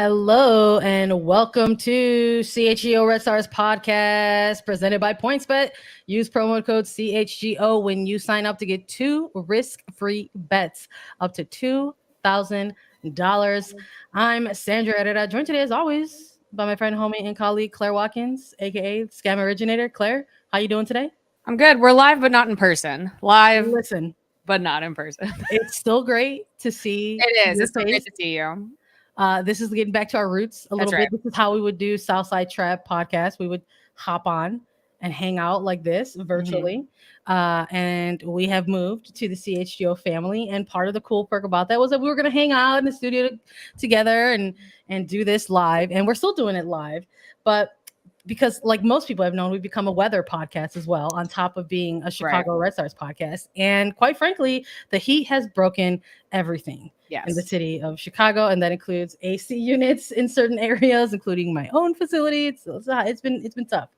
Hello and welcome to CHGO Red Stars Podcast presented by PointsBet. Use promo code CHGO when you sign up to get 2 risk-free bets up to $2,000. I'm Sandra Herrera, joined today as always by my friend, homie, and colleague Claire Watkins, aka Scam Originator. Claire, how you doing today? I'm good. We're live, but not in person. Live, Listen, but not in person. it's still great to see. It is. your It's so great face. to see you. This is getting back to our roots a little bit. right. This is how we would do Southside Trap podcast. We would hop on and hang out like this virtually. And we have moved to the CHGO family. And part of the cool perk about that was that we were going to hang out in the studio together and do this live. And we're still doing it live. But because like most people have known, we've become a weather podcast as well, on top of being a Chicago Red Stars podcast. And quite frankly, the heat has broken everything in the city of Chicago. And that includes AC units in certain areas, including my own facility. It's been tough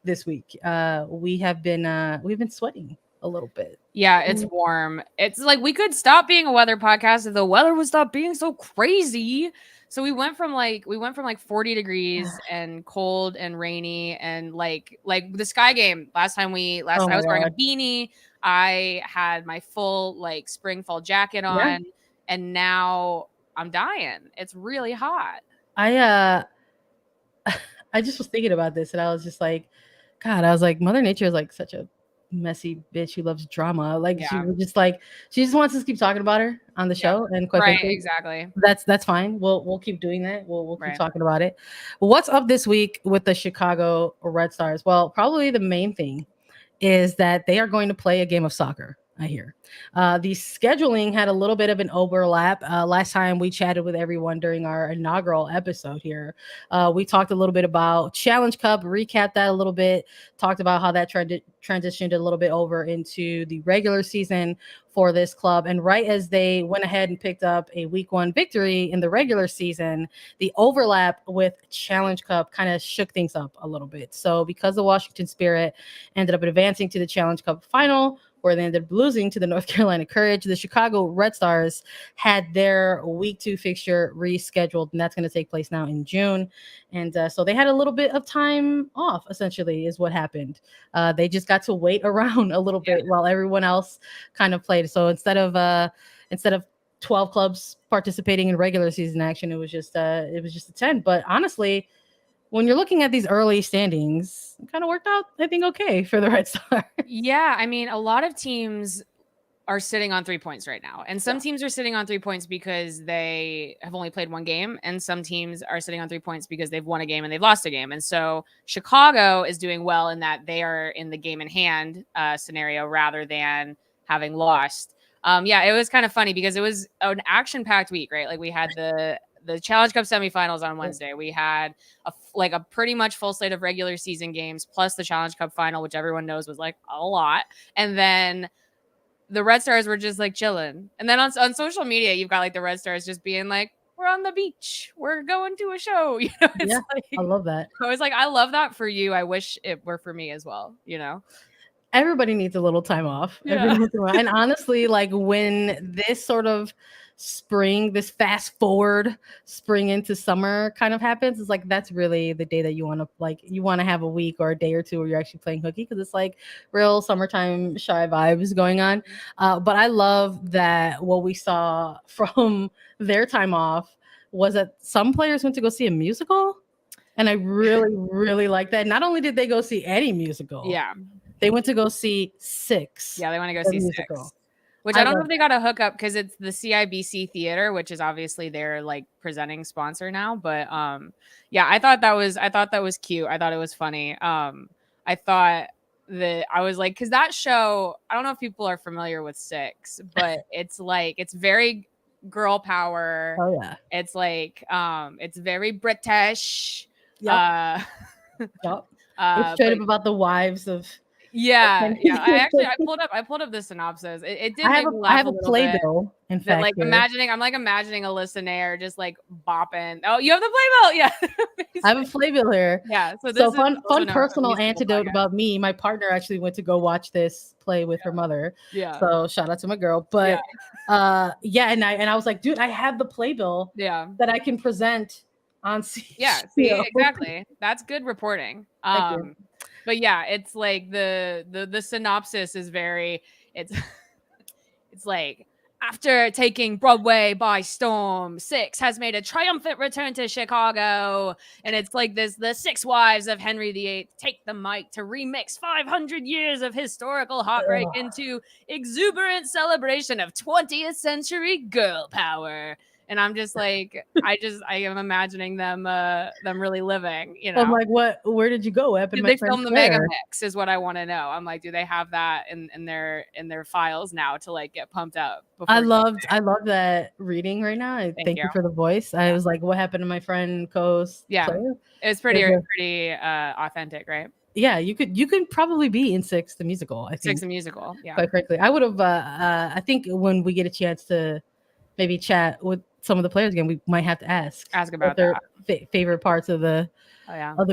this week. We've been sweating a little bit. Yeah, it's warm. It's like we could stop being a weather podcast if the weather would stop being so crazy. So we went from like 40 degrees and cold and rainy and like the Sky game last time I was wearing a beanie. I had my full like spring fall jacket on, and now I'm dying. It's really hot. I just was thinking about this and I was just like, God, I was like, Mother Nature is like such a messy bitch who loves drama. Like she just wants us to keep talking about her on the show. And quite frankly, exactly. That's fine. We'll keep doing that. We'll keep talking about it. What's up this week with the Chicago Red Stars? Well, probably the main thing is that they are going to play a game of soccer. I hear the scheduling had a little bit of an overlap. Last time we chatted with everyone during our inaugural episode here, we talked a little bit about Challenge Cup, recapped that a little bit, talked about how that transitioned a little bit over into the regular season for this club. And right as they went ahead and picked up a week 1 victory in the regular season, the overlap with Challenge Cup kind of shook things up a little bit. So because the Washington Spirit ended up advancing to the Challenge Cup final, where they ended up losing to the North Carolina Courage, the Chicago Red Stars had their week 2 fixture rescheduled, and that's going to take place now in June. And so they had a little bit of time off, essentially, is what happened. They just got to wait around a little bit while everyone else kind of played. So instead of 12 clubs participating in regular season action, it was just a 10. But honestly, when you're looking at these early standings, it kind of worked out, I think, okay for the Red Stars. Yeah, I mean, a lot of teams are sitting on 3 points right now. And some teams are sitting on 3 points because they have only played 1 game. And some teams are sitting on 3 points because they've won a game and they've lost a game. And so Chicago is doing well in that they are in the game in hand scenario rather than having lost. It was kind of funny because it was an action-packed week, right? Like we had the Challenge Cup semifinals on Wednesday. We had a pretty much full slate of regular season games plus the Challenge Cup final, which everyone knows was like a lot. And then the Red Stars were just like chilling. And then on social media, you've got like the Red Stars just being like, we're on the beach. We're going to a show. You know, it's I love that. I was like, I love that for you. I wish it were for me as well, you know? Everybody needs a little time off. And honestly, like when this sort of spring, this fast forward spring into summer kind of happens, it's like that's really the day that you want to have a week or a day or two where you're actually playing hooky, because it's like real summertime shy vibes going on. But I love that what we saw from their time off was that some players went to go see a musical, and I really, really like that. Not only did they go see any musical, they went to go see Six. Yeah, they want to go see musical. Six. Which I don't know if they got a hookup because it's the CIBC Theater, which is obviously their like presenting sponsor now. But I thought that was cute. I thought it was funny. I thought that I was like, because that show, I don't know if people are familiar with Six, but it's very girl power. Oh yeah. It's like it's very British. Yep. It's straight up about the wives of. I pulled up the synopsis. It did. I have a playbill. In fact, like imagining a listener just like bopping. Oh, you have the playbill, yeah. I have a playbill here. Yeah. So fun personal anecdote about me. My partner actually went to go watch this play with her mother. Yeah. So shout out to my girl. But and I was like, dude, I have the playbill. Yeah. That I can present on CHGO. Yeah, see, exactly. That's good reporting. Thank you. But yeah, it's like the synopsis is very it's it's like after taking Broadway by storm, Six has made a triumphant return to Chicago. And it's like this the six wives of Henry VIII take the mic to remix 500 years of historical heartbreak into exuberant celebration of 20th century girl power. And I'm just like, I am imagining them really living, you know. I'm like, where did you go, Webb? Did they film the mega mix is what I want to know. I'm like, do they have that in their files now to like get pumped up? I love that reading right now. Thank you for the voice. I was like, what happened to my friend Co's player? It was pretty authentic, right? Yeah, you could probably be in Six the musical. I think Six the musical. Yeah, quite frankly, I would have. I think when we get a chance to maybe chat with some of the players again, we might have to ask about their favorite parts of the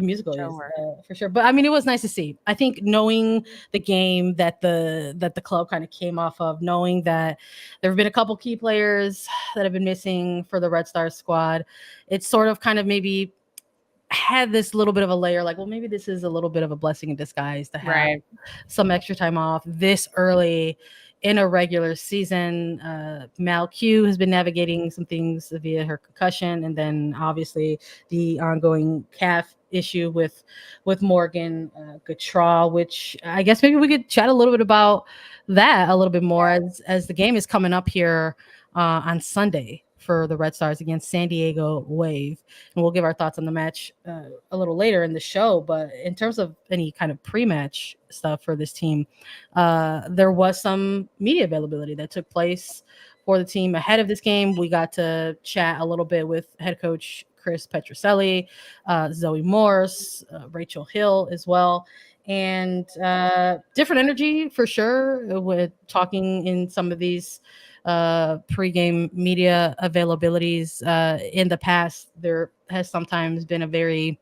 musical is, for sure. But I mean, it was nice to see. I think knowing the game that the club kind of came off of, knowing that there have been a couple key players that have been missing for the Red Stars squad, it's sort of kind of maybe had this little bit of a layer like, well, maybe this is a little bit of a blessing in disguise to have some extra time off this early in a regular season. Pugh has been navigating some things via her concussion, and then obviously the ongoing calf issue with Morgan Gautrat, which I guess maybe we could chat a little bit about that a little bit more as the game is coming up here on Sunday for the Red Stars against San Diego Wave. And we'll give our thoughts on the match a little later in the show. But in terms of any kind of pre-match stuff for this team, there was some media availability that took place for the team ahead of this game. We got to chat a little bit with head coach Chris Petroselli, Zoe Morse, Rachel Hale as well. And different energy for sure with talking in some of these pre-game media availabilities. In the past, there has sometimes been a very,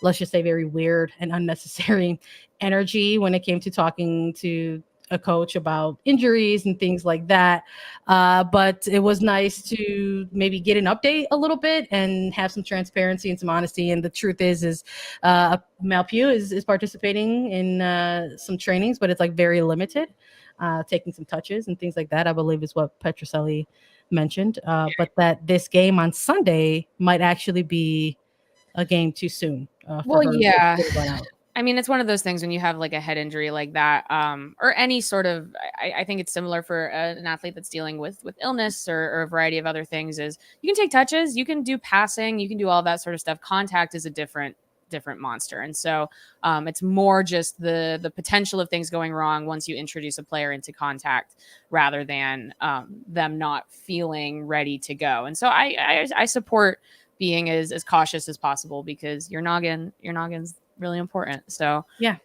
let's just say, very weird and unnecessary energy when it came to talking to a coach about injuries and things like that. But it was nice to maybe get an update a little bit and have some transparency and some honesty. And the truth is Pugh is participating in some trainings, but it's like very limited. Taking some touches and things like that, I believe is what Petroselli mentioned. But that this game on Sunday might actually be a game too soon. I mean, it's one of those things when you have like a head injury like that, or any sort of, I think it's similar for an athlete that's dealing with illness or a variety of other things, is you can take touches, you can do passing, you can do all that sort of stuff. Contact is a different monster. And so it's more just the potential of things going wrong once you introduce a player into contact rather than them not feeling ready to go. And so I support being as cautious as possible because your noggin's really important. So it's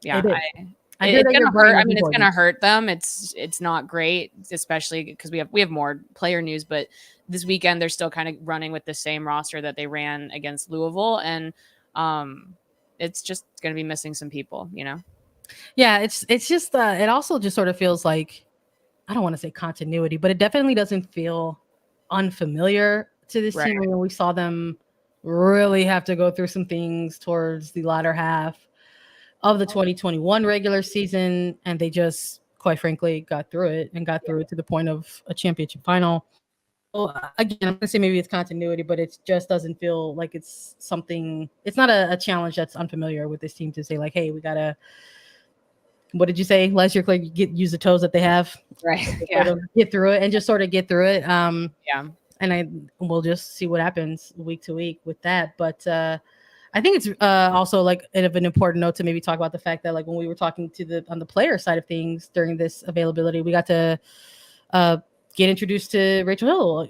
gonna hurt. I mean, it's gonna hurt them. It's not great, especially because we have more player news, but this weekend they're still kind of running with the same roster that they ran against Louisville, and it's just going to be missing some people, you know? Yeah, it's just it also just sort of feels like, I don't want to say continuity, but it definitely doesn't feel unfamiliar to this team. I mean, we saw them really have to go through some things towards the latter half of the 2021 regular season, and they just, quite frankly, got through it to the point of a championship final. Well, again, I'm gonna say maybe it's continuity, but it just doesn't feel like it's something. It's not a challenge that's unfamiliar with this team to say like, hey, we gotta. What did you say last year, Claire? Use the toes that they have, right? Get through it and just sort of get through it. And we'll just see what happens week to week with that. But I think it's also like an important note to maybe talk about the fact that like when we were talking on the player side of things during this availability, we got to get introduced to Rachel Hale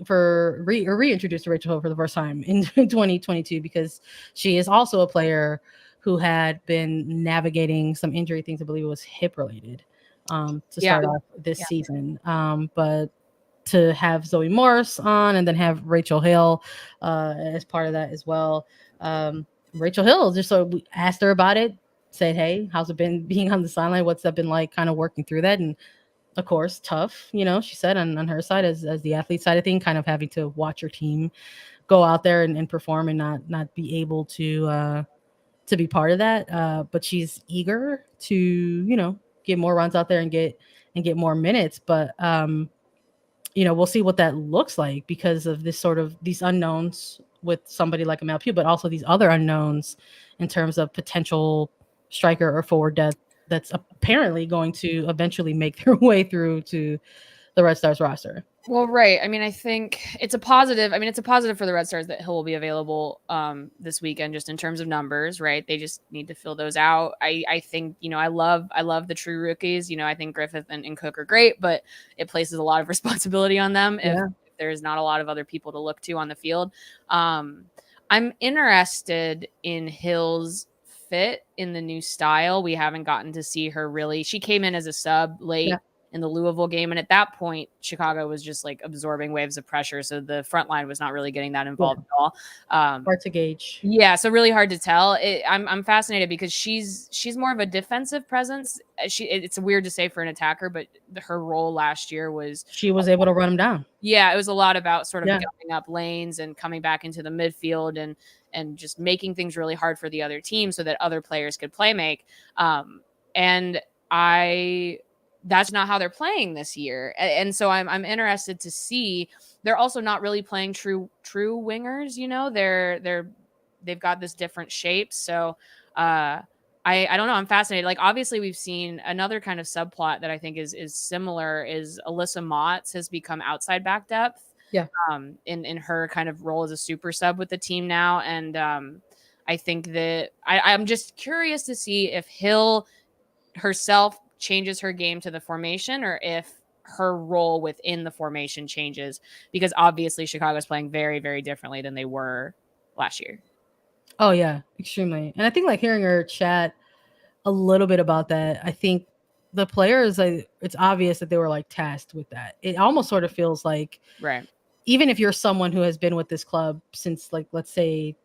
reintroduced to Rachel Hale for the first time in 2022 because she is also a player who had been navigating some injury things. I believe it was hip related to start off this season. But to have Zoe Morse on and then have Rachel Hale as part of that as well. Rachel Hale, just so we asked her about it, said, hey, how's it been being on the sideline? What's that been like kind of working through that? And of course, tough, she said on her side as the athlete side of thing, kind of having to watch your team go out there and perform and not be able to be part of that. But she's eager to, get more runs out there and get more minutes. But we'll see what that looks like because of this sort of these unknowns with somebody like a Pugh, but also these other unknowns in terms of potential striker or forward depth that's apparently going to eventually make their way through to the Red Stars roster. Well, right. I mean, I think it's a positive. I mean, it's a positive for the Red Stars that Hale will be available this weekend, just in terms of numbers, right? They just need to fill those out. I think, I love the true rookies. I think Griffith and Cook are great, but it places a lot of responsibility on them if there's not a lot of other people to look to on the field. I'm interested in Hale's fit in the new style. We haven't gotten to see her really. She came in as a sub late in the Louisville game. And at that point, Chicago was just like absorbing waves of pressure. So the front line was not really getting that involved at all. Hard to gauge. Yeah. So really hard to tell. I'm fascinated because she's more of a defensive presence. It's weird to say for an attacker, but her role last year was she was able to run them down. Yeah. It was a lot about sort of going up lanes and coming back into the midfield and just making things really hard for the other team so that other players could play make. That's not how they're playing this year. And so I'm interested to see. They're also not really playing true wingers, they've got this different shape. So I don't know. I'm fascinated. Like, obviously we've seen another kind of subplot that I think is similar is Alyssa Motts has become outside back depth. Yeah. In her kind of role as a super sub with the team now. And I think that I'm just curious to see if Hale herself changes her game to the formation or if her role within the formation changes, because obviously Chicago's playing very, very differently than they were last year. Oh yeah, extremely. And I think like hearing her chat a little bit about that, I think the players, it's obvious that they were like tasked with that. It almost sort of feels like, right, even if you're someone who has been with this club since like, let's say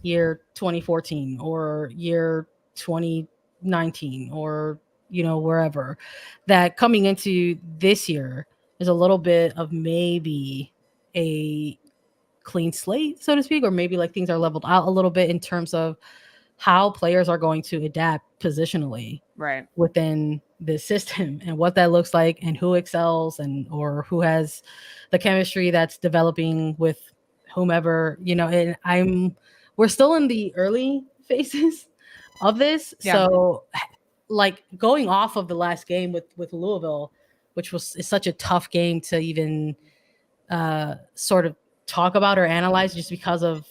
year 2014 or year 2019 or wherever, that coming into this year is a little bit of maybe a clean slate, so to speak, or maybe like things are leveled out a little bit in terms of how players are going to adapt positionally within this system and what that looks like and who excels or who has the chemistry that's developing with whomever, and we're still in the early phases of this. So like going off of the last game with Louisville, which is such a tough game to even sort of talk about or analyze just because of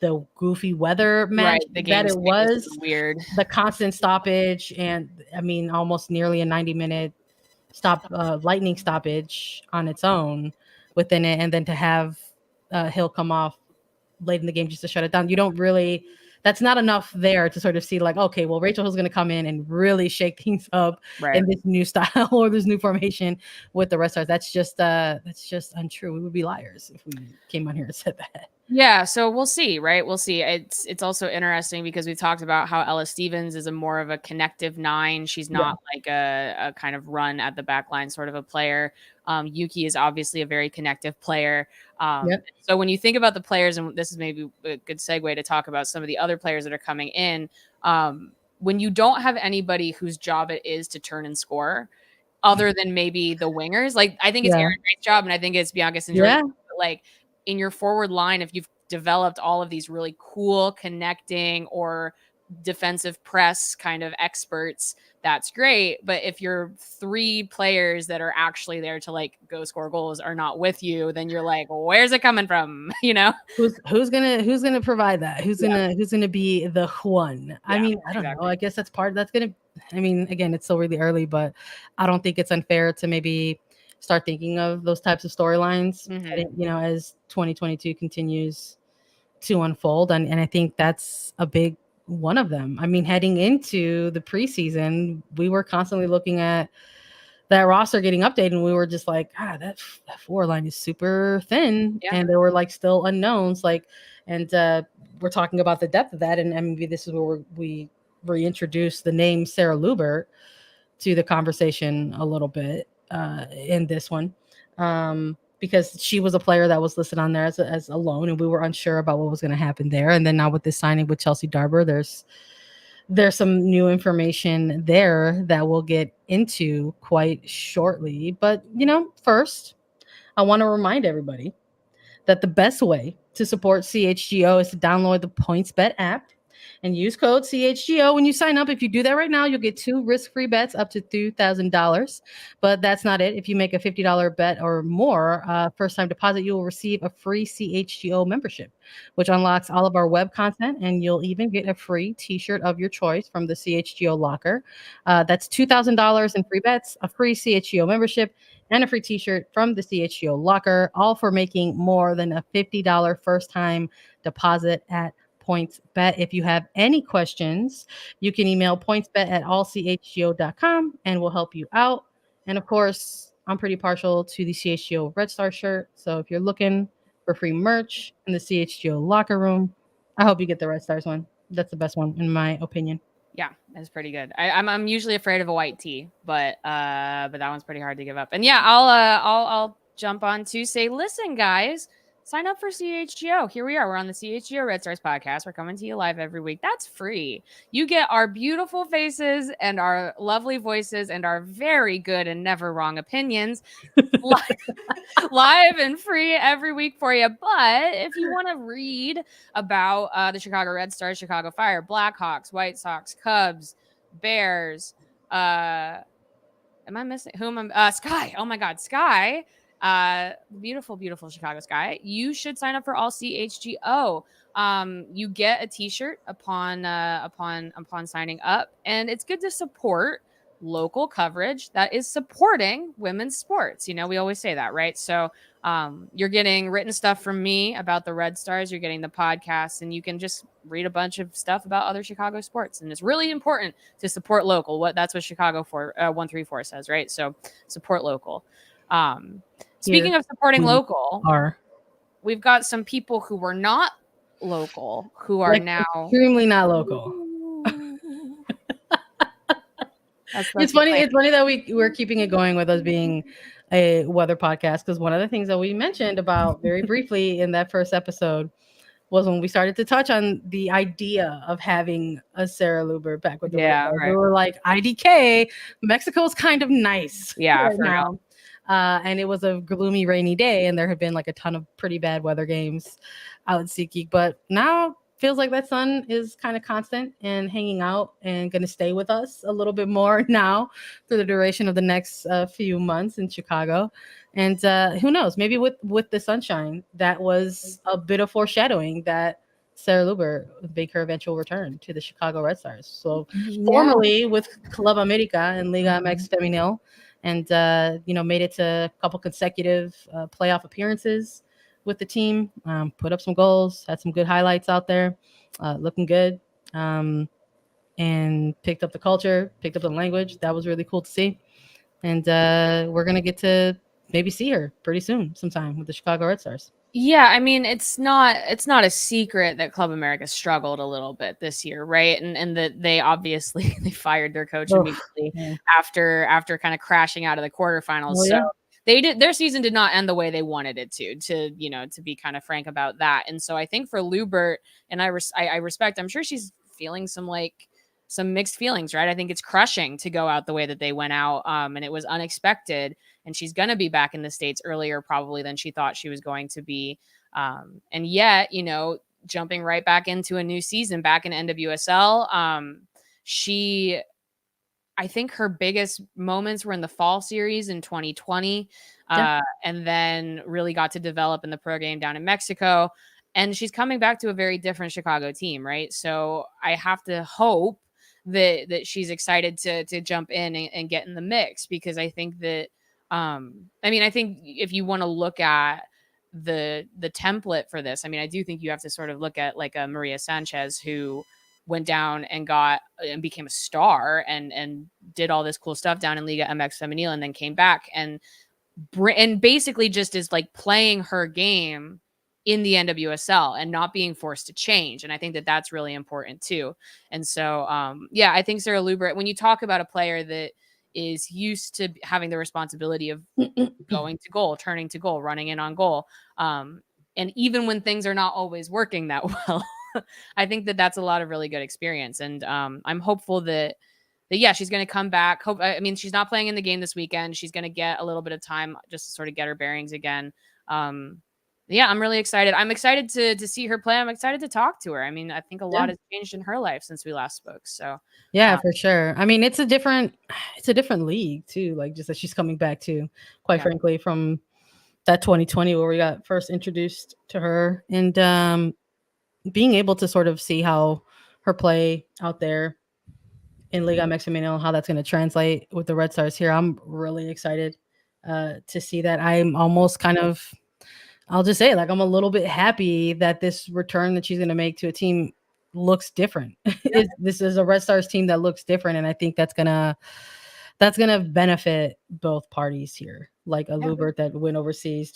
the goofy weather match that it was weird, the constant stoppage, and I mean almost nearly a 90-minute lightning stoppage on its own within it, and then to have Hale come off late in the game just to shut it down. You don't really, that's not enough there to sort of see like, okay, well, Rachel Hill's going to come in and really shake things up in this new style or this new formation with the Red Stars. That's just untrue. We would be liars if we came on here and said that. Yeah, so we'll see, right? We'll see. It's also interesting because we talked about how Ella Stevens is a more of a connective 9. She's not like a kind of run at the back line sort of a player. Yuki is obviously a very connective player. So when you think about the players, and this is maybe a good segue to talk about some of the other players that are coming in, when you don't have anybody whose job it is to turn and score, other than maybe the wingers, like I think it's Aaron Wright's job, and I think it's Bianca Sandra. Like in your forward line, if you've developed all of these really cool connecting or defensive press kind of experts, that's great. But if your 3 players that are actually there to like go score goals are not with you, then you're like, well, where's it coming from? Who's gonna provide that? Who's gonna be the one? I mean, I don't know. I guess that's gonna. I mean, again, it's still really early, but I don't think it's unfair to maybe start thinking of those types of storylines, as 2022 continues to unfold. And I think that's a big one of them. I mean, heading into the preseason, we were constantly looking at that roster getting updated, and we were just like, that forward line is super thin. And there were like still unknowns, and we're talking about the depth of that. And maybe this is where we reintroduce the name Sarah Luebbert to the conversation a little bit. in this one. Because she was a player that was listed on there as a loan, and we were unsure about what was going to happen there. And then now with this signing with Chelsea Darbur, there's some new information there that we'll get into quite shortly. But first, I want to remind everybody that the best way to support CHGO is to download the PointsBet app and use code CHGO when you sign up. If you do that right now, you'll get 2 risk-free bets up to $2,000. But that's not it. If you make a $50 bet or more first-time deposit, you will receive a free CHGO membership, which unlocks all of our web content, and you'll even get a free t-shirt of your choice from the CHGO locker. That's $2,000 in free bets, a free CHGO membership, and a free t-shirt from the CHGO locker, all for making more than a $50 first-time deposit at PointsBet. If you have any questions, you can email pointsbet@allchgo.com and we'll help you out. And of course, I'm pretty partial to the CHGO Red Star shirt. So if you're looking for free merch in the CHGO locker room, I hope you get the Red Stars one. That's the best one, in my opinion. Yeah, that's pretty good. I'm usually afraid of a white tee, but that one's pretty hard to give up. And yeah, I'll jump on to say, listen, guys, sign up for CHGO. Here we are. We're on the CHGO Red Stars podcast. We're coming to you live every week. That's free. You get our beautiful faces and our lovely voices and our very good and never wrong opinions live and free every week for you. But if you want to read about the Chicago Red Stars, Chicago Fire, Blackhawks, White Sox, Cubs, Bears, am I missing? Sky. Oh my God, Sky. Beautiful, beautiful Chicago Sky. You should sign up for all CHGO. You get a t-shirt upon signing up, and it's good to support local coverage that is supporting women's sports. We always say that, right? So you're getting written stuff from me about the Red Stars, you're getting the podcast, and you can just read a bunch of stuff about other Chicago sports. And it's really important to support local. That's what Chicago 134 says, right? So support local. Speaking of supporting local, we've got some people who were not local who are now extremely not local. It's funny that we're keeping it going with us being a weather podcast, because one of the things that we mentioned about very briefly in that first episode was when we started to touch on the idea of having a Sarah Luebbert back with the Red. Right. We were like, IDK, Mexico's kind of nice right now. And it was a gloomy, rainy day, and there had been like a ton of pretty bad weather games out in SeatGeek. But now feels like that sun is kind of constant and hanging out and going to stay with us a little bit more now through the duration of the next few months in Chicago. And who knows, maybe with the sunshine, that was a bit of foreshadowing that Sarah Luebbert would make her eventual return to the Chicago Red Stars. So formerly with Club America and Liga MX Femenil, and made it to a couple consecutive playoff appearances with the team, put up some goals, had some good highlights out there, looking good, and picked up the culture, picked up the language. That was really cool to see. And we're going to get to maybe see her pretty soon sometime with the Chicago Red Stars. Yeah, I mean, it's not a secret that Club America struggled a little bit this year, right? And that they obviously they fired their coach immediately after kind of crashing out of the quarterfinals. So their season did not end the way they wanted it to be kind of frank about that. And so I think for Luebbert, and I respect, I'm sure she's feeling some mixed feelings, right? I think it's crushing to go out the way that they went out, and it was unexpected. And she's going to be back in the States earlier probably than she thought she was going to be. And yet, jumping right back into a new season back in NWSL, I think her biggest moments were in the fall series in 2020, and then really got to develop in the pro game down in Mexico. And she's coming back to a very different Chicago team, right? So I have to hope that she's excited to jump in and get in the mix, because I think that, I think if you want to look at the template for this, I do think you have to sort of look at like a Maria Sanchez, who went down and became a star and did all this cool stuff down in Liga MX Femenil, and then came back and basically just is like playing her game in the NWSL and not being forced to change. And I think that that's really important too. And so, I think Sarah Luebbert, when you talk about a player that is used to having the responsibility of going to goal, turning to goal, running in on goal. And even when things are not always working that well, I think that that's a lot of really good experience. And I'm hopeful that yeah, she's going to come back. I mean, she's not playing in the game this weekend. She's going to get a little bit of time just to sort of get her bearings again. Yeah, I'm really excited. I'm excited to see her play. I'm excited to talk to her. I mean, I think a lot has changed in her life since we last spoke. So yeah, for sure. I mean, it's a different league too. Like just that she's coming back to, quite frankly, from that 2020 where we got first introduced to her, and being able to sort of see how her play out there in Liga MX, how that's going to translate with the Red Stars here. I'm really excited to see that. I'm almost kind of, I'll just say, like, I'm a little bit happy that this return that she's going to make to a team looks different. This is a Red Stars team that looks different, and I think that's gonna benefit both parties here. Like a Luebbert that went overseas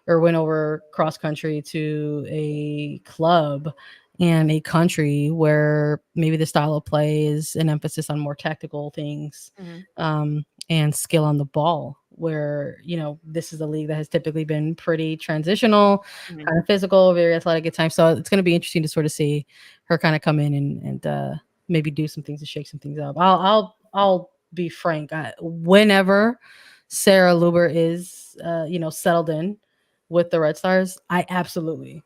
went over cross country to a club and a country where maybe the style of play is an emphasis on more tactical things, and skill on the ball, where, this is a league that has typically been pretty transitional, kind of physical, very athletic at times. So it's going to be interesting to sort of see her kind of come in and maybe do some things to shake some things up. I'll be frank. Whenever Sarah Luebbert is, settled in with the Red Stars, I absolutely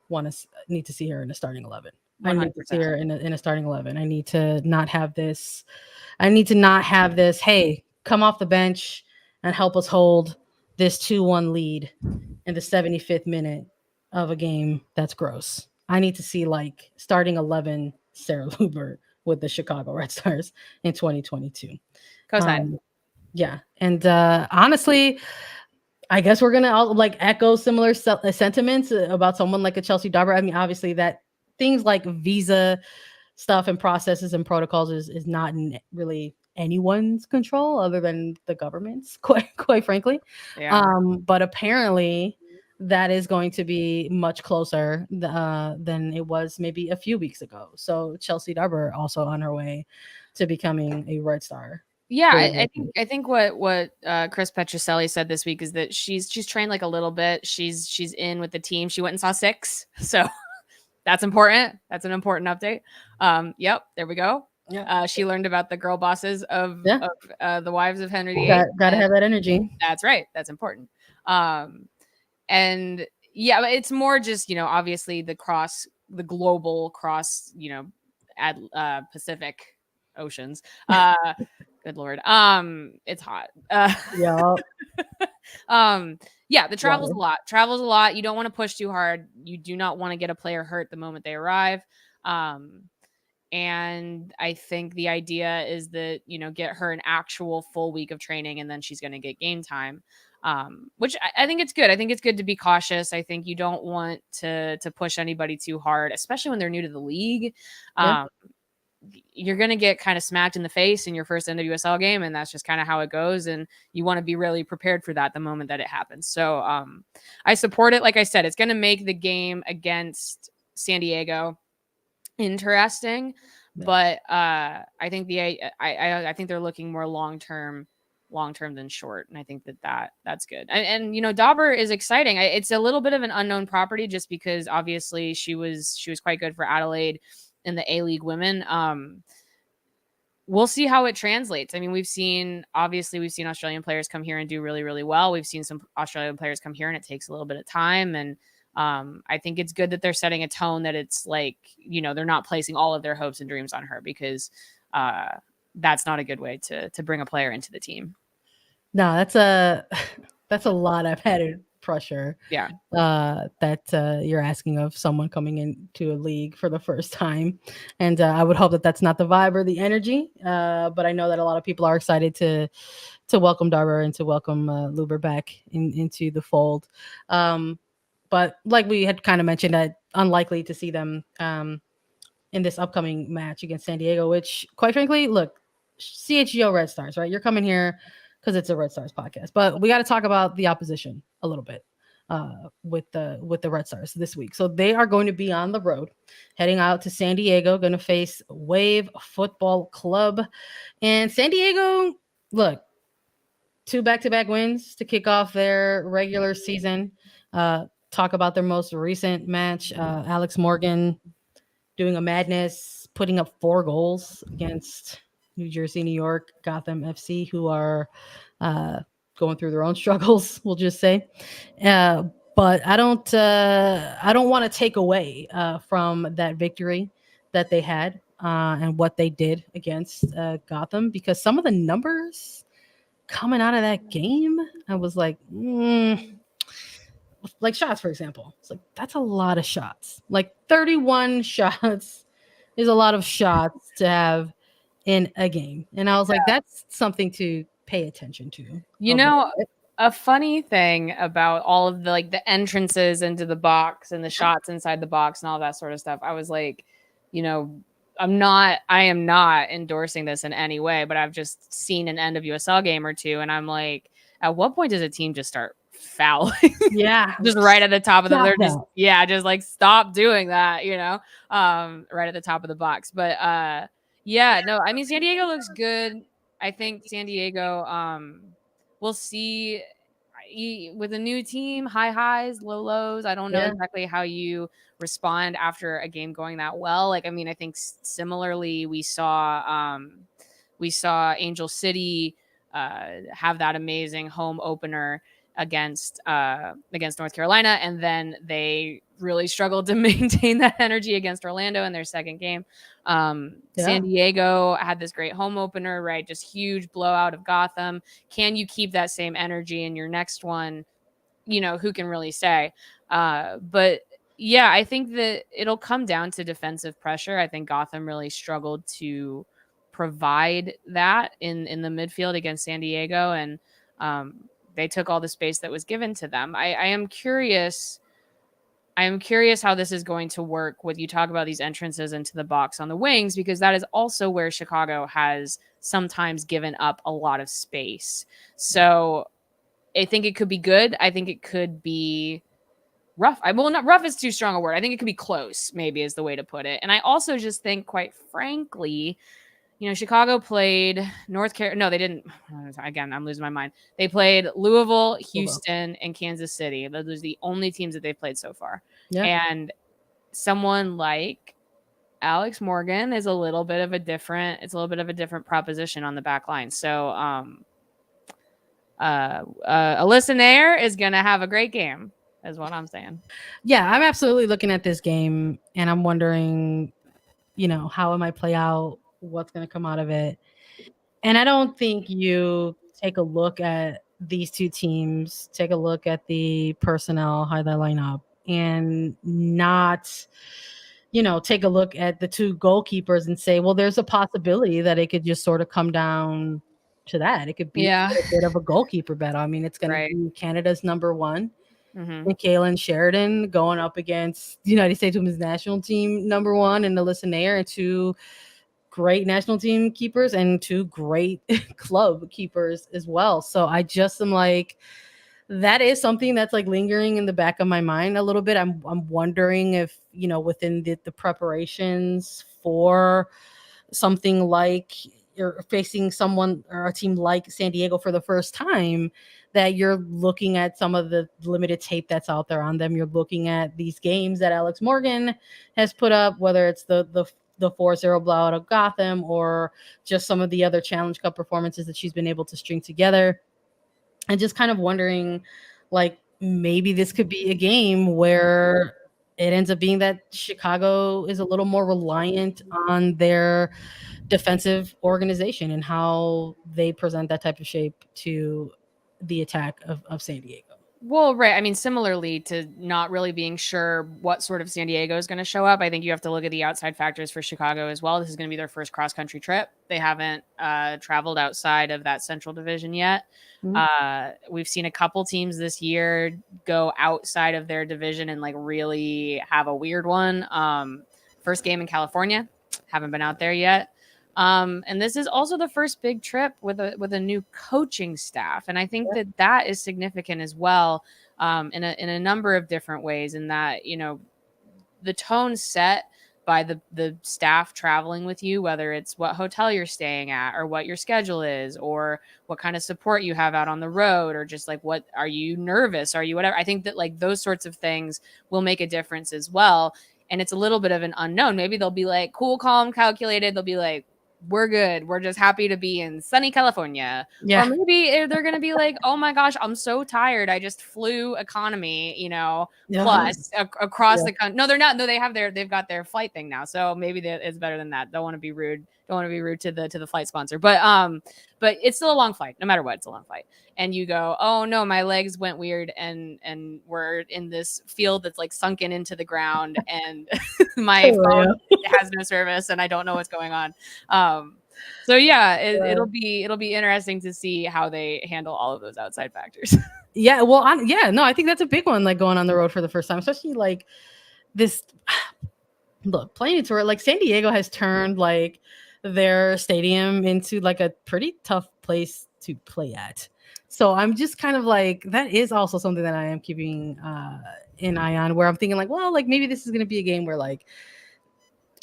need to see her in a starting 11. 100%. I need to see her in a starting 11. I need to not have this. Hey, come off the bench and help us hold this 2-1 lead in the 75th minute of a game. That's gross. I need to see like starting 11 Sarah Luebbert with the Chicago Red Stars in 2022. Yeah. And honestly, I guess we're going to like echo similar sentiments about someone like a Chelsea Darbur. I mean, obviously that things like visa stuff and processes and protocols is not in really anyone's control other than the government's, quite frankly. But apparently that is going to be much closer than it was maybe a few weeks ago. So Chelsea Darbur also on her way to becoming a Red Star. Yeah, I think what Chris Petroselli said this week is that she's trained like a little bit. She's in with the team. She went and saw 6, so that's important. That's an important update. Yep, there we go. Yeah, she learned about the girl bosses of the wives of Henry VIII. Gotta have that energy. That's right. That's important. And yeah, it's more just, obviously the global cross, Pacific oceans. Good Lord. It's hot. The travel's a lot. You don't want to push too hard. You do not want to get a player hurt the moment they arrive. And I think the idea is that, get her an actual full week of training and then she's going to get game time. Which I think it's good. I think it's good to be cautious. I think you don't want to push anybody too hard, especially when they're new to the league. You're going to get kind of smacked in the face in your first NWSL game, and that's just kind of how it goes. And you want to be really prepared for that the moment that it happens. So I support it. Like I said, it's going to make the game against San Diego interesting, but I think I think they're looking more long-term than short. And I think that's good. And Dawber is exciting. It's a little bit of an unknown property just because obviously she was quite good for Adelaide in the A-League women. We'll see how it translates. I mean, we've seen Australian players come here and do really, really well. We've seen some Australian players come here and it takes a little bit of time. And I think it's good that they're setting a tone that it's like, they're not placing all of their hopes and dreams on her, because that's not a good way to bring a player into the team. No, that's a lot of added pressure. Yeah. That you're asking of someone coming into a league for the first time. And I would hope that that's not the vibe or the energy. But I know that a lot of people are excited to welcome Darbur and to welcome Luebbert back into the fold. But like we had kind of mentioned, that unlikely to see them in this upcoming match against San Diego, which quite frankly, look, CHGO Red Stars, right? You're coming here because it's a Red Stars podcast, but we got to talk about the opposition a little bit with the Red Stars this week. So they are going to be on the road, heading out to San Diego, going to face Wave Football Club. And San Diego, look, 2 back-to-back wins to kick off their regular season. Talk about their most recent match. Alex Morgan doing a madness, putting up 4 goals against New Jersey, New York, Gotham FC, who are going through their own struggles, we'll just say. But I don't want to take away from that victory that they had and what they did against Gotham, because some of the numbers coming out of that game, I was like, like shots, for example. It's like, that's a lot of shots. Like 31 shots is a lot of shots to have in a game. And I was like, that's something to pay attention to. You know, a funny thing about all of the like the entrances into the box and the shots inside the box and all that sort of stuff, I was like, you know, I am not endorsing this in any way, but I've just seen an NWSL game or two, and I'm like, at what point does a team just start fouling? Yeah. Just right at the top of the, they're just, just like, stop doing that, you know, right at the top of the box. But yeah, no, I mean, San Diego looks good. I think San Diego, we'll see with a new team, high highs, low lows. I don't know exactly how you respond after a game going that well. Like, I mean, I think similarly, we saw Angel City have that amazing home opener against North Carolina, and then they really struggled to maintain that energy against Orlando in their second game. San Diego had this great home opener, right? Just huge blowout of Gotham. Can you keep that same energy in your next one? You know, who can really say? But yeah, I think that it'll come down to defensive pressure. I think Gotham really struggled to provide that in the midfield against San Diego, and they took all the space that was given to them. I am curious how this is going to work with you talk about these entrances into the box on the wings, because that is also where Chicago has sometimes given up a lot of space. So I think it could be good. I think it could be rough. Not rough is too strong a word. I think it could be close, maybe, is the way to put it. And I also just think, quite frankly, you know, Chicago played North Carolina. No, they didn't. Again, I'm losing my mind. They played Louisville, Houston, and Kansas City. Those are the only teams that they've played so far. Yeah. And someone like Alex Morgan is a little bit of a different proposition on the back line. So Alyssa Nair is going to have a great game, is what I'm saying. Yeah, I'm absolutely looking at this game, and I'm wondering, you know, how it might play out, what's going to come out of it. And I don't think you take a look at these two teams, take a look at the personnel, how they line up, and not, you know, take a look at the two goalkeepers and say, well, there's a possibility that it could just sort of come down to that. It could be a bit of a goalkeeper battle. I mean, it's going to be Canada's number one, Kaylin Sheridan, going up against the United States Women's National Team number one, and Alyssa Nair, and two great national team keepers and two great club keepers as well. So I just am like, that is something that's like lingering in the back of my mind a little bit. I'm wondering if, you know, within the preparations for something like you're facing someone or a team like San Diego for the first time, that you're looking at some of the limited tape that's out there on them. You're looking at these games that Alex Morgan has put up, whether it's the 4-0 blowout of Gotham or just some of the other Challenge Cup performances that she's been able to string together. And just kind of wondering, like, maybe this could be a game where it ends up being that Chicago is a little more reliant on their defensive organization and how they present that type of shape to the attack of San Diego. Well, right. I mean, similarly to not really being sure what sort of San Diego is going to show up, I think you have to look at the outside factors for Chicago as well. This is going to be their first cross-country trip. They haven't traveled outside of that Central Division yet. We've seen a couple teams this year go outside of their division and like really have a weird one. First game in California. Haven't been out there yet. And this is also the first big trip with a new coaching staff. And I think that is significant as well, in a number of different ways, in that, you know, the tone set by the staff traveling with you, whether it's what hotel you're staying at or what your schedule is or what kind of support you have out on the road, or just like, what are you nervous? Are you whatever? I think that like those sorts of things will make a difference as well. And it's a little bit of an unknown. Maybe they'll be like cool, calm, calculated. They'll be like, we're good. We're just happy to be in sunny California. Yeah. Or maybe they're going to be like, oh my gosh, I'm so tired. I just flew economy, plus across the country. No, they're not. No, they've got their flight thing now. So maybe it's better than that. Don't want to be rude. Don't want to be rude to the flight sponsor, but it's still a long flight. No matter what, it's a long flight. And you go, oh no, my legs went weird, and we're in this field that's like sunken into the ground, and my phone has no service, and I don't know what's going on. So yeah, it'll be interesting to see how they handle all of those outside factors. Yeah, well, I think that's a big one. Like going on the road for the first time, especially like this. Look, playing a tour, like San Diego has turned like their stadium into like a pretty tough place to play at. So I'm just kind of like, that is also something that I am keeping an eye on, where I'm thinking like, well, like maybe this is going to be a game where like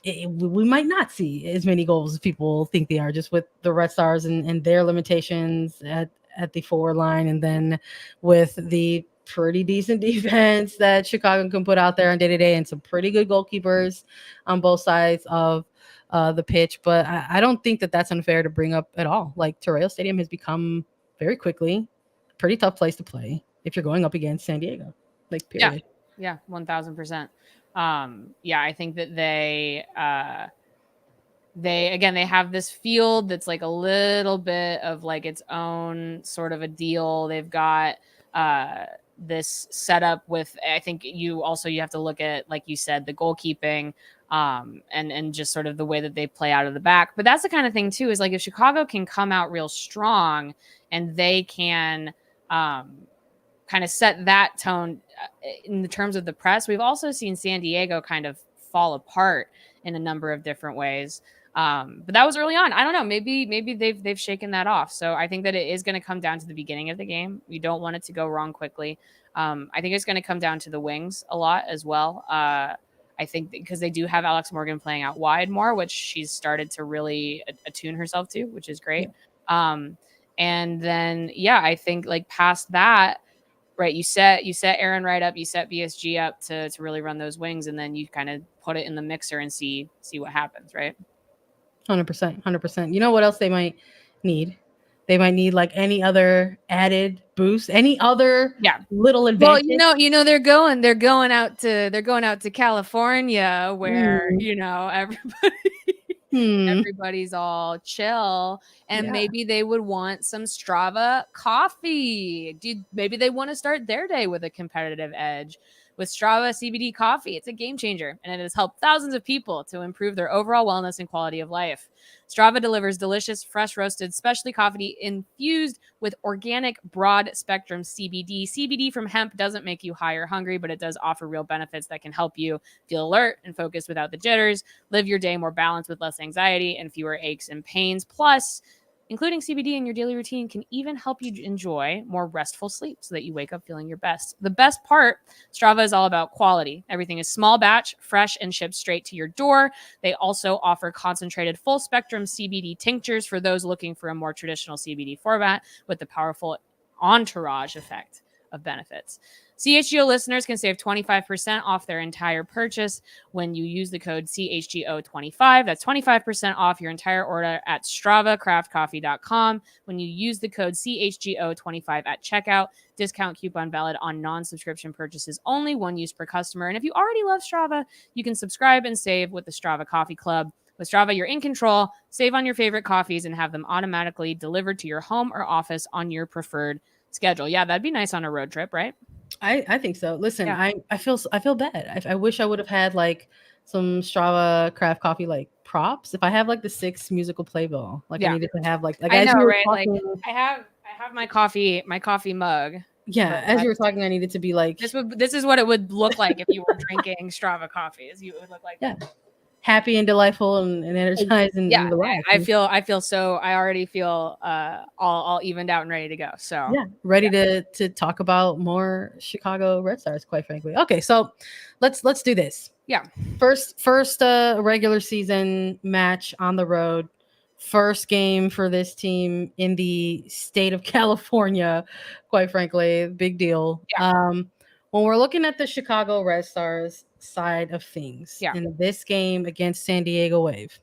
we might not see as many goals as people think they are, just with the Red Stars and their limitations at the forward line, and then with the pretty decent defense that Chicago can put out there on day-to-day, and some pretty good goalkeepers on both sides of the pitch. But I don't think that that's unfair to bring up at all. Like Torreo Stadium has become very quickly a pretty tough place to play if you're going up against San Diego. Like, period. Yeah, 1000%. I think that they have this field that's like a little bit of like its own sort of a deal. They've got this setup with, I think you have to look at, like you said, the goalkeeping and just sort of the way that they play out of the back. But that's the kind of thing too, is like if Chicago can come out real strong and they can kind of set that tone in the terms of the press. We've also seen San Diego kind of fall apart in a number of different ways. But that was early on. I don't know. Maybe they've shaken that off. So I think that it is going to come down to the beginning of the game. You don't want it to go wrong quickly. I think it's going to come down to the wings a lot as well. I think because they do have Alex Morgan playing out wide more, which she's started to really attune herself to, which is great. Yeah. And then, I think like past that, right, you set Aaron right up, you set BSG up to really run those wings, and then you kind of put it in the mixer and see what happens, right? 100%. You know what else they might need? They might need like any other added boost, any other little advantage. Well, they're going out to California where everybody's all chill, and maybe they would want some Strava coffee. Maybe they want to start their day with a competitive edge. With Strava CBD coffee, it's a game changer, and it has helped thousands of people to improve their overall wellness and quality of life. Strava delivers delicious, fresh roasted specialty coffee infused with organic broad spectrum CBD. CBD from hemp doesn't make you high or hungry, but it does offer real benefits that can help you feel alert and focused without the jitters, live your day more balanced with less anxiety and fewer aches and pains. Plus, including CBD in your daily routine can even help you enjoy more restful sleep so that you wake up feeling your best. The best part, Strava is all about quality. Everything is small batch, fresh, and shipped straight to your door. They also offer concentrated full spectrum CBD tinctures for those looking for a more traditional CBD format with the powerful entourage effect of benefits. CHGO listeners can save 25% off their entire purchase when you use the code CHGO25. That's 25% off your entire order at StravaCraftCoffee.com. When you use the code CHGO25 at checkout, discount coupon valid on non-subscription purchases only, one use per customer. And if you already love Strava, you can subscribe and save with the Strava Coffee Club. With Strava, you're in control. Save on your favorite coffees and have them automatically delivered to your home or office on your preferred schedule. Yeah, that'd be nice on a road trip, right? I think so. Listen, I feel bad. I wish I would have had like some Strava craft coffee like props. If I have like the 6 musical playbill, like I needed to have like I know, right? Talking, like I have my coffee mug. Yeah, as you were talking, I needed to be like this is what it would look like if you were drinking Strava coffees. You would look like that. happy and delightful and energized and relaxed. I already feel all evened out and ready to go. So yeah, ready to talk about more Chicago Red Stars, quite frankly. Okay, so let's do this. Yeah. First regular season match on the road. First game for this team in the state of California, quite frankly, big deal. Yeah. When we're looking at the Chicago Red Stars side of things in this game against San Diego Wave,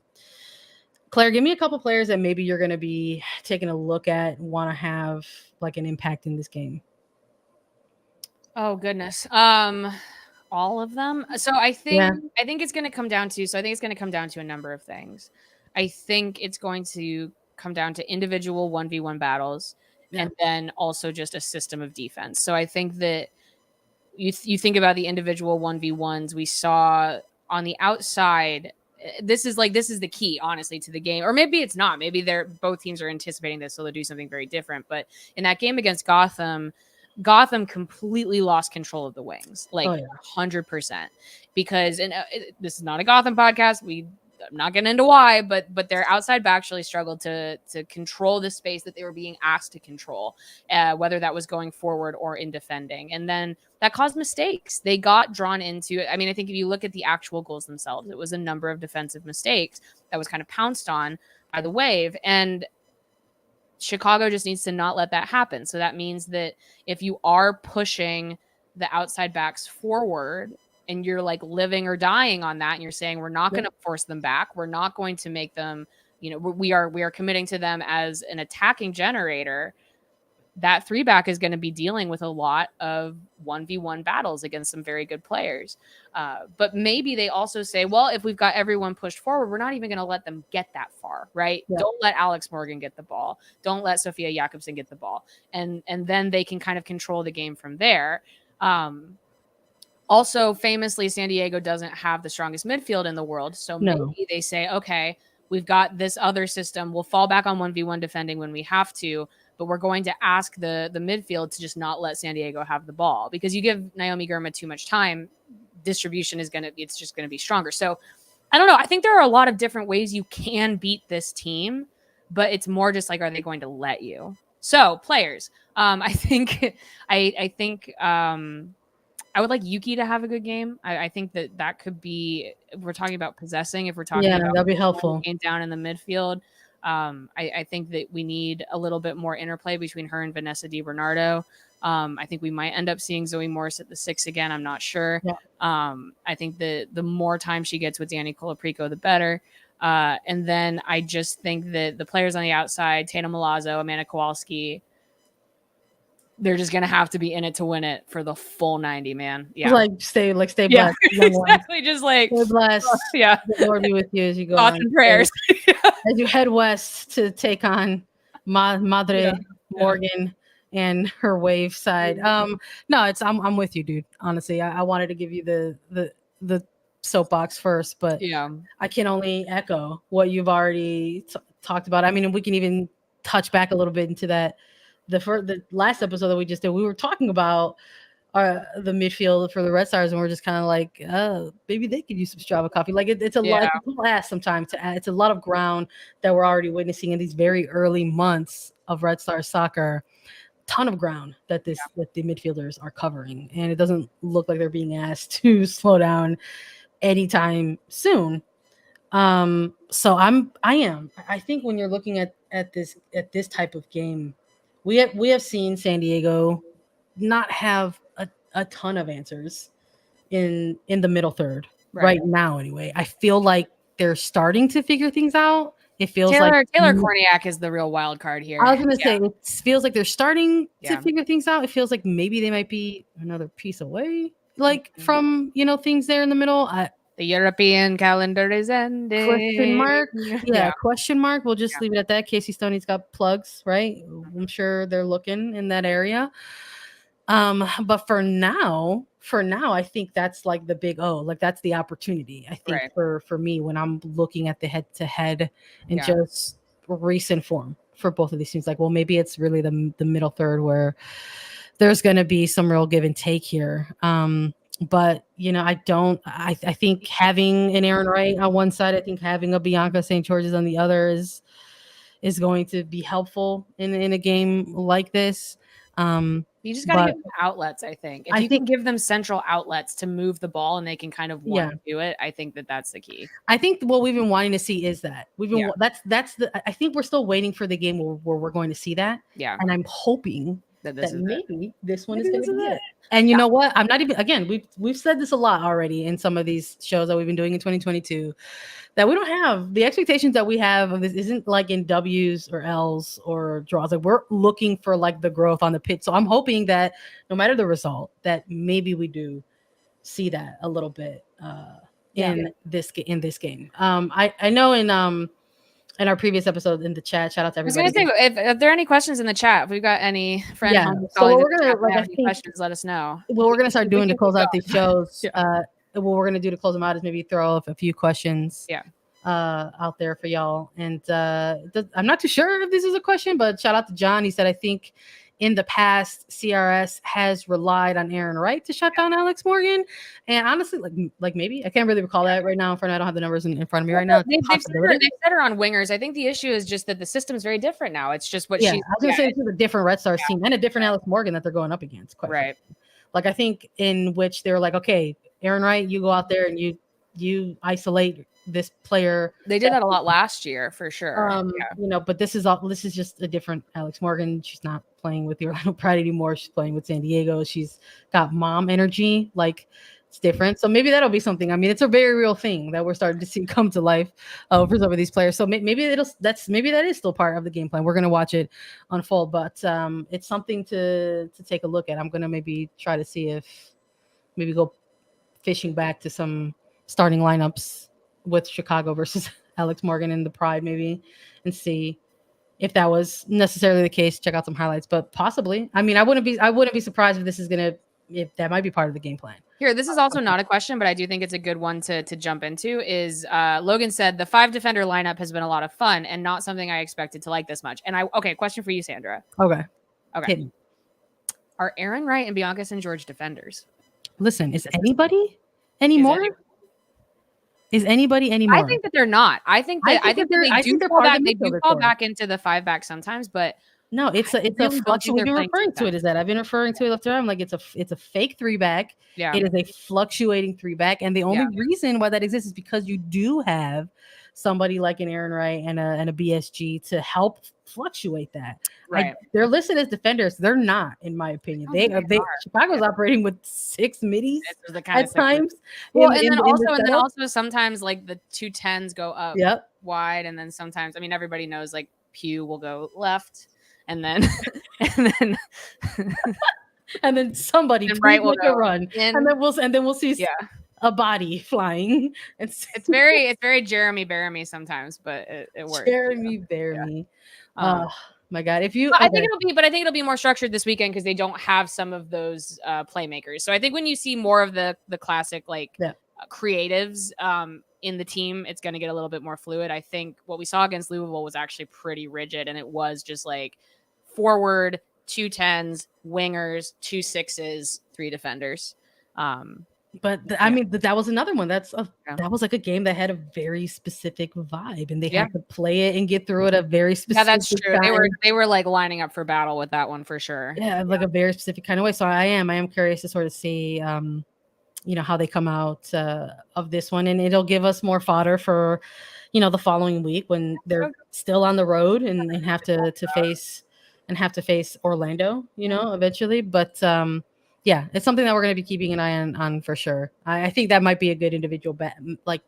Claire, give me a couple players that maybe you're going to be taking a look at and want to have like an impact in this game. Oh goodness. All of them. So I think it's going to come down to a number of things. I think it's going to come down to individual 1v1 battles and then also just a system of defense. So I think that you think about the individual 1v1s we saw on the outside. This is the key, honestly, to the game. Or maybe it's not. Maybe both teams are anticipating this, so they'll do something very different. But in that game against Gotham completely lost control of the wings, 100%. Because, this is not a Gotham podcast. I'm not getting into why, but their outside back actually struggled to control the space that they were being asked to control, whether that was going forward or in defending. And then that caused mistakes. They got drawn into it. I mean, I think if you look at the actual goals themselves, it was a number of defensive mistakes that was kind of pounced on by the Wave. And Chicago just needs to not let that happen. So that means that if you are pushing the outside backs forward and you're like living or dying on that, and you're saying, we're not going to force them back. We're not going to make them, we are committing to them as an attacking generator. That 3-back is going to be dealing with a lot of 1v1 battles against some very good players. But maybe they also say, well, if we've got everyone pushed forward, we're not even going to let them get that far, right? Yeah. Don't let Alex Morgan get the ball. Don't let Sophia Jakobsen get the ball. And then they can kind of control the game from there. Also, famously, San Diego doesn't have the strongest midfield in the world. So maybe they say, okay, we've got this other system. We'll fall back on 1v1 defending when we have to, but we're going to ask the midfield to just not let San Diego have the ball, because you give Naomi Girma too much time, distribution it's just going to be stronger. So I don't know. I think there are a lot of different ways you can beat this team, but it's more just like, are they going to let you? So players, I think I would like Yuki to have a good game. I think that could be, if we're talking about possessing, if we're talking about that'd be helpful. Down in the midfield. I think that we need a little bit more interplay between her and Vanessa DiBernardo. I think we might end up seeing Zoe Morris at the 6 again. I'm not sure. Yeah. I think the more time she gets with Danny Colaprico, the better. And then I just think that the players on the outside, Tana Milazzo, Amanda Kowalski, they're just going to have to be in it to win it for the full 90, man. Yeah. Stay blessed. Yeah, exactly. Just stay blessed. Yeah. The Lord be with you as you go Thoughts and prayers. As you head west to take on Madre Morgan and her Wave side. No, I'm with you, dude. Honestly, I wanted to give you the soapbox first, but I can only echo what you've already talked about. I mean, we can even touch back a little bit into that. The last episode that we just did, we were talking about the midfield for the Red Stars, and we're just kind of like, maybe they could use some Strava coffee. Like it's a lot. It's a lot sometimes to add. It's a lot of ground that we're already witnessing in these very early months of Red Stars soccer. Ton of ground that the midfielders are covering, and it doesn't look like they're being asked to slow down anytime soon. So I am. I think when you're looking at this type of game, we have seen San Diego not have a ton of answers in the middle third right now. Anyway, I feel like they're starting to figure things out. It feels like Taylor Korniak is the real wild card here. I was going to say, it feels like they're starting to figure things out. It feels like maybe they might be another piece away, from things there in the middle. The European calendar is ending. Question mark. Yeah, question mark. We'll just leave it at that. Casey Stoney's got plugs, right? I'm sure they're looking in that area. But for now, I think that's like the big that's the opportunity. I think for me when I'm looking at the head-to-head and just recent form for both of these teams, like, well, maybe it's really the middle third where there's going to be some real give and take here. But I think having an Aaron Wright on one side, I think having a Bianca St. George's on the other is going to be helpful in a game like this. You just got to give them outlets, I think. If you can give them central outlets to move the ball and they can kind of want to do it, I think that's the key. I think what we've been wanting to see is that. I think we're still waiting for the game where we're going to see that. Yeah. And I'm hoping that maybe this one is going to be it. And you Yeah. know what? I'm not even, again, we've said this a lot already in some of these shows that we've been doing in 2022, that we don't have the expectations that we have of this isn't like in W's or L's or draws. Like we're looking for like the growth on the pitch. So I'm hoping that no matter the result, that maybe we do see that a little bit in this game. I know in our previous episode in the chat, shout out to everybody. I was going to say, if there are any questions in the chat, if we've got any friends, so we're gonna questions, let us know. What we're gonna start doing to close out these shows, what we're gonna do to close them out is maybe throw up a few questions, out there for y'all. And I'm not too sure if this is a question, but shout out to John. He said, I think in the past, CRS has relied on Aaron Wright to shut down Alex Morgan. And honestly, like maybe I can't really recall that right now. I don't have the numbers in front of me right now. They've set her on wingers. I think the issue is just that the system is very different now. It's just what I was gonna say it's a different Red Stars team and a different Alex Morgan that they're going up against. Right. Like I think in which they were like, okay, Aaron Wright, you go out there and you isolate this player. They did that a lot last year for sure. But this is just a different Alex Morgan. She's not playing with the Orlando Pride anymore. She's playing with San Diego. She's got mom energy. Like it's different. So maybe that'll be something. I mean, it's a very real thing that we're starting to see come to life for some of these players. So maybe that is still part of the game plan. We're gonna watch it unfold, but it's something to take a look at. I'm gonna maybe try to see if maybe go fishing back to some starting lineups with Chicago versus Alex Morgan in the Pride, maybe, and see if that was necessarily the case. Check out some highlights, but possibly. I mean, I wouldn't be surprised if that might be part of the game plan. Here, this is also not a question, but I do think it's a good one to jump into. Is Logan said the 5 defender lineup has been a lot of fun and not something I expected to like this much. And question for you, Sandra. Okay. Hidden. Are Aaron Wright and Bianca St. George defenders? Listen, is anybody anymore? Is anybody anymore? I think that they're not. I think they do fall back into the 5-back sometimes, but no, it's a fluctuation. We've been referring to it as that. I've been referring to it left around like it's a fake 3-back. Yeah, it is a fluctuating 3-back, and the only reason why that exists is because you do have somebody like an Aaron Wright and a BSG to help fluctuate that. Right. They're listed as defenders. They're not, in my opinion. They Chicago's operating with 6 middies at times. Well, and then also sometimes like the 2 10s go up wide, and then sometimes everybody knows like Pugh will go left, and then and then somebody Right will go run, and then we'll see a body flying. It's very Jeremy Bearimy sometimes, but it works. Jeremy Bearimy. My God, I think it'll be more structured this weekend because they don't have some of those playmakers. So I think when you see more of the classic creatives in the team, it's going to get a little bit more fluid. I think what we saw against Louisville was actually pretty rigid, and it was just like forward 2 10s, wingers, 2 6s, 3 defenders. But that was another one. That was like a game that had a very specific vibe, and they had to play it and get through it a very specific. Yeah, that's true. They were like lining up for battle with that one for sure. Yeah, like a very specific kind of way. So I am curious to sort of see, how they come out of this one, and it'll give us more fodder for, the following week when they're still on the road and have to face Orlando, eventually. But it's something that we're going to be keeping an eye on for sure. I think that might be a good individual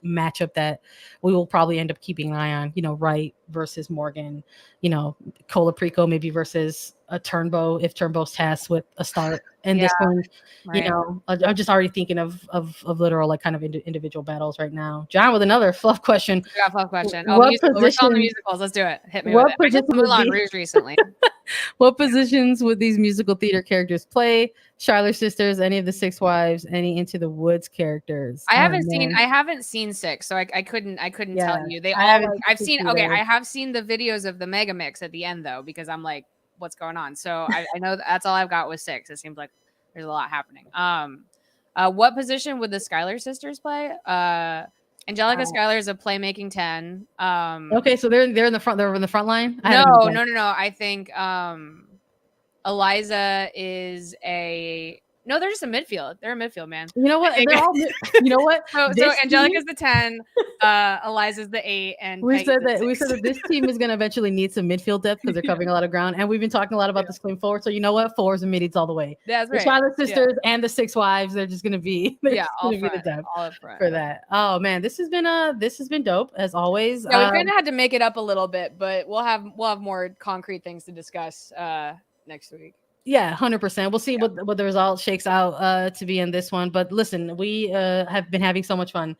matchup that we will probably end up keeping an eye on. Wright versus Morgan. Colaprico maybe versus a Turnbow if Turnbow's tasked with a start. And this one, right. I'm just already thinking of literal like kind of individual battles right now. John with another fluff question. We got fluff question. We're still on the musicals. Let's do it. Hit me with it. I just Moulin Rouge recently. What positions would these musical theater characters play? Charlotte Sisters, any of the Six Wives, any Into the Woods characters? I haven't seen Six, so I couldn't tell you. I have seen the videos of the mega mix at the end though, because I'm like, what's going on? So I know that's all I've got with Six. It seems like there's a lot happening. What position would the Skylar sisters play? Angelica Skylar is a playmaking 10. Okay, so they're in the front. They're in the front line. No. I think Eliza is no. They're just a midfield. They're a midfield, man. You know what? They're all, you know what? So Angelica's the 10, Eliza's the 8, and we said that this team is going to eventually need some midfield depth because they're covering a lot of ground, and we've been talking a lot about this going forward. So you know what? 4s and middies all the way. That's right. The Charlotte sisters and the 6 wives. They're just going to be all the depth for that. Oh man, this has been dope as always. Yeah, we kind of had to make it up a little bit, but we'll have more concrete things to discuss next week. Yeah, 100%. We'll see what the result shakes out to be in this one. But listen, we have been having so much fun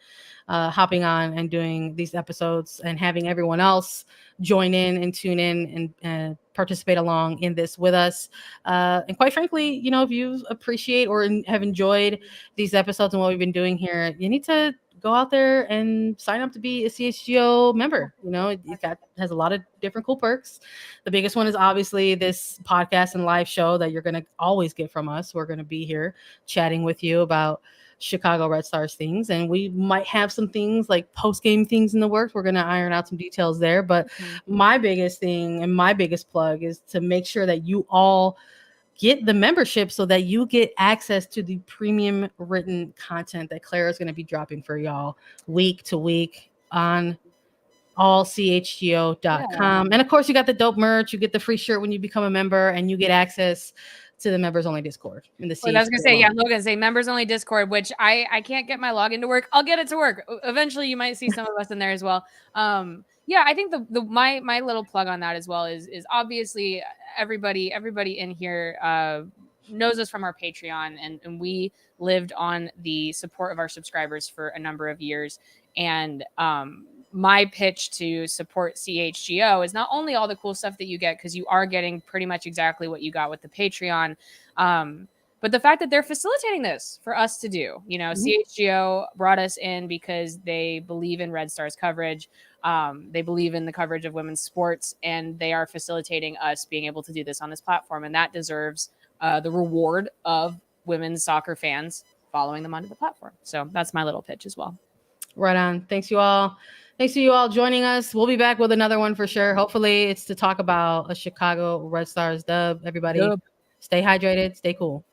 hopping on and doing these episodes and having everyone else join in and tune in and participate along in this with us. And quite frankly, you know, if you appreciate or have enjoyed these episodes and what we've been doing here, you need to go out there and sign up to be a CHGO member. You know, it has a lot of different cool perks. The biggest one is obviously this podcast and live show that you're going to always get from us. We're going to be here chatting with you about CHGO Red Stars things, and we might have some things like post-game things in the works. We're going to iron out some details there, but my biggest thing and my biggest plug is to make sure that you all get the membership so that you get access to the premium written content that Claire is going to be dropping for y'all week to week on allchgo.com. And of course, you got the dope merch. You get the free shirt when you become a member, and you get access to the members only Discord in the I was gonna say, Logan say members only Discord, which I can't get my login to work. I'll get it to work. Eventually you might see some of us in there as well. Yeah, I think my little plug on that as well is obviously everybody in here knows us from our Patreon, and we lived on the support of our subscribers for a number of years. And my pitch to support CHGO is not only all the cool stuff that you get, because you are getting pretty much exactly what you got with the Patreon, but the fact that they're facilitating this for us to do. You know, CHGO brought us in because they believe in Red Stars coverage. They believe in the coverage of women's sports, and they are facilitating us being able to do this on this platform. And that deserves the reward of women's soccer fans following them onto the platform. So that's my little pitch as well. Right on. Thanks you all. Thanks to you all joining us. We'll be back with another one for sure. Hopefully it's to talk about a CHGO Red Stars dub. Everybody stay hydrated, stay cool.